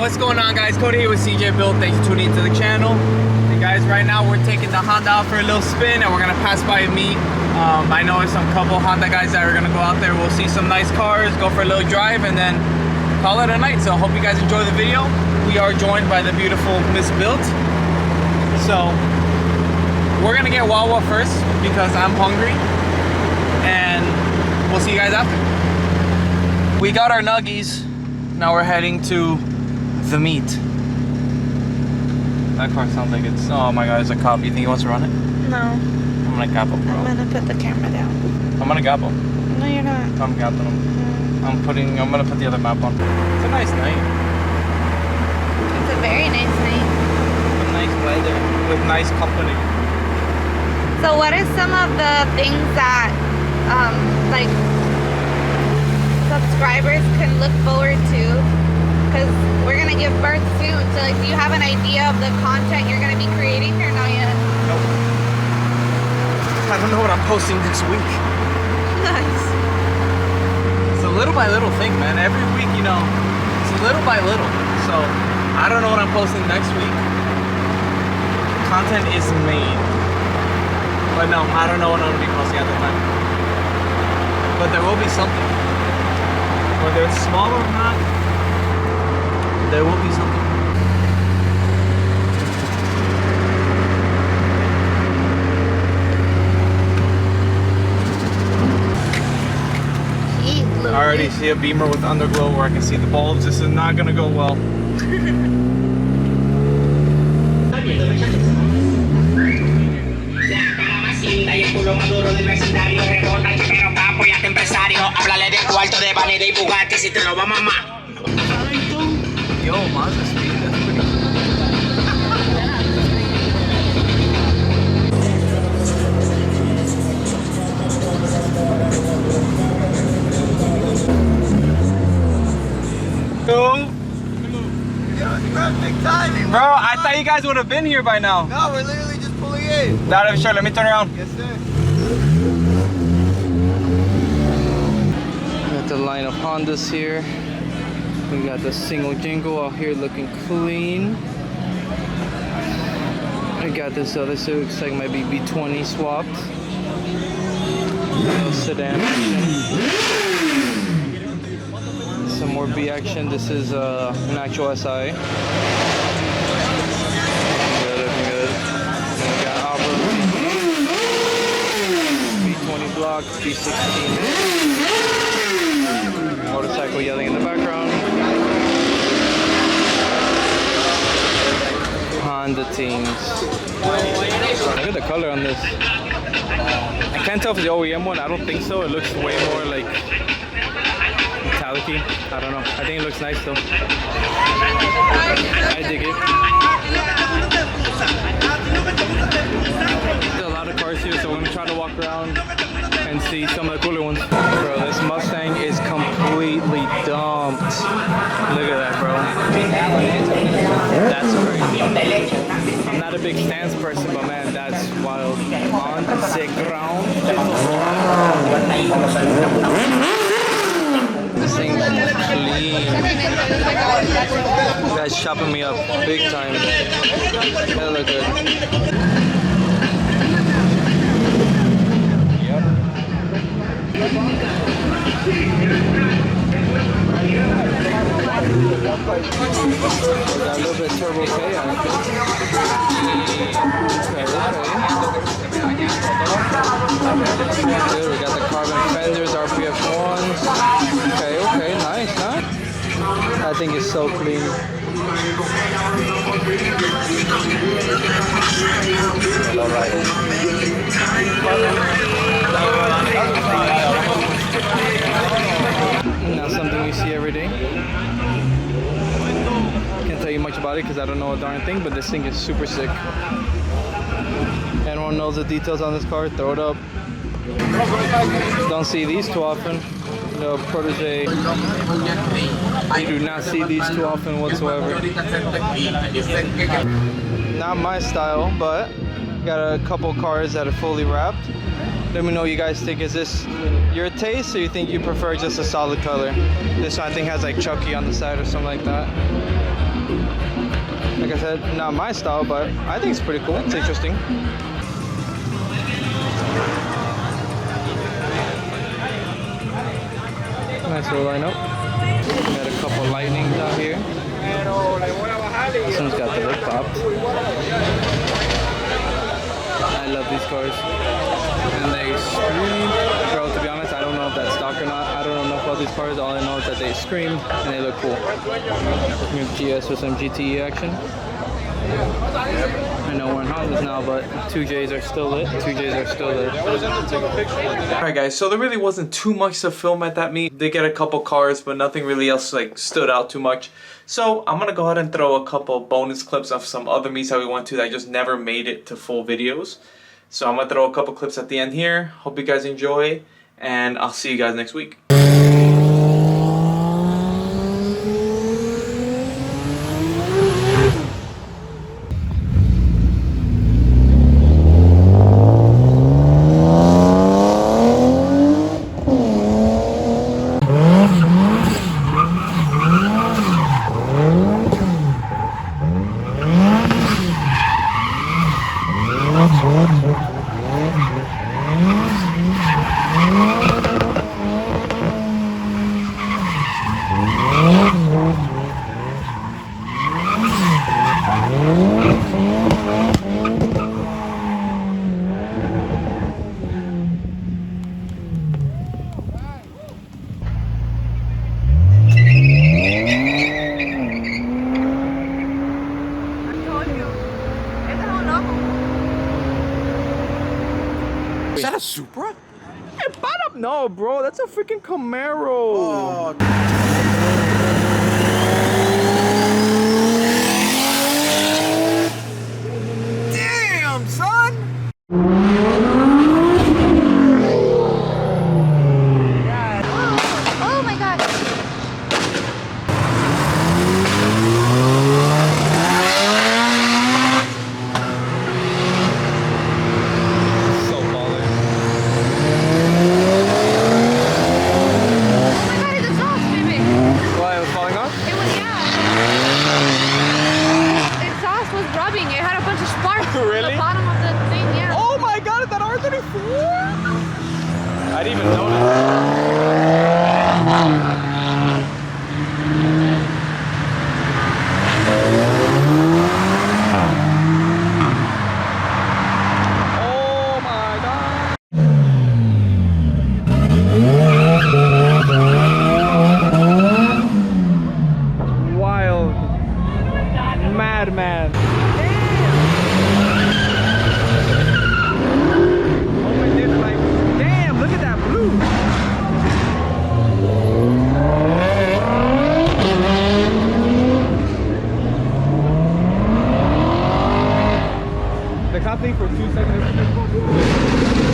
What's going on, guys? Cody here with CJ Build. Thanks for tuning into the channel. And guys, right now we're taking the Honda out for a little spin, and we're gonna pass by a meet. I know there's some couple Honda guys that are gonna go out there. We'll see some nice cars, go for a little drive, and then call it a night. So I hope you guys enjoy the video. We are joined by the beautiful Miss Built. So we're gonna get Wawa first because I'm hungry, and we'll see you guys after. We got our nuggies. Now we're heading to the meet. That car sounds like it's, oh my god, it's a cop. You think he wants to run it? No. I'm gonna gap him, bro. I'm gonna put the camera down. I'm gonna gap him. No, you're not. I'm gapping him. I'm gonna put the other map on. It's a nice night. It's a very nice night. With nice weather, with nice company. So what are some of the things that, like, subscribers can look forward to? Because we're gonna give birth soon, so like, do you have an idea of the content you're gonna be creating or not yet? Nope. I don't know what I'm posting next week. Nice. It's a little by little thing, man. Every week, you know, it's little by little. So I don't know what I'm posting next week. Content is made. But no, I don't know what I'm gonna be posting at the time. But there will be something. Whether it's small or not, there will be something. I already see a Beamer with underglow where I can see the bulbs. This is not gonna go well. Yo, Mazda speed, that's pretty cool. Perfect timing, bro. I thought you guys would have been here by now. No, we're literally just pulling in. Not sure. Let me turn around. Yes, sir. Got the line of Hondas here. We got the single jingle out here looking clean. I got this other Civic, looks like might be B20 swapped. Little sedan action. Some more B action. This is an actual SI. Good. Then we got Alpha B20 block, D16. Motorcycle yelling in the background. Honda teams. Look at the color on this. I can't tell if it's the OEM one. I don't think so. It looks way more like metallic-y. I don't know. I think it looks nice though. I dig it. There's a lot of cars here, so we're gonna try to walk around and see some of the cooler ones. Bro, this Mustang is completely dumped. Look at that, bro. That's crazy. I'm not a big stance person, but man, that's wild. On the ground. This thing's clean. This guy's chopping me up big time. That look good. Got a little bit of turbo K on it. Okay. Good, we got the carbon fenders, RPF 1s. Okay, nice. That thing is so clean. Alright. Not something you see every day. Can't tell you much about it because I don't know a darn thing, but this thing is super sick. Anyone knows the details on this car? Throw it up. Don't see these too often. The Protege. You do not see these too often whatsoever. Not my style, but got a couple cars that are fully wrapped. Let me know what you guys think. Is this your taste, or you think you prefer just a solid color? This one I think has like Chucky on the side or something like that. Like I said, not my style, but I think it's pretty cool. It's interesting. Nice little lineup. We got a couple lightnings out here. This one's got the lip popped. I love these cars. And they scream. Bro, to be honest, I don't know if that's stock or not. I don't know enough about these cars. All I know is that they scream and they look cool. Here's GS with some GTE action. I know we're in Hondas now, but 2Js are still lit. 2Js are still lit. Alright guys, so there really wasn't too much to film at that meet. They get a couple cars, but nothing really else like stood out too much. So I'm gonna go ahead and throw a couple bonus clips of some other meets that we went to that just never made it to full videos. So I'm gonna throw a couple clips at the end here. Hope you guys enjoy, and I'll see you guys next week. Is that a Supra? Hey, butt up! No, bro, that's a freaking Camaro. Oh. Damn, son! Oh my god. So baller. Oh my god, it's exhaust, baby. Why, it was falling off? It was, yeah. Exhaust was rubbing. It had a bunch of sparks Really? at the bottom of the thing, yeah. Oh my god, is that R34? I didn't even notice. Oh my god. Wild. Madman. Damn, look at that blue. The cop thing for 2 seconds.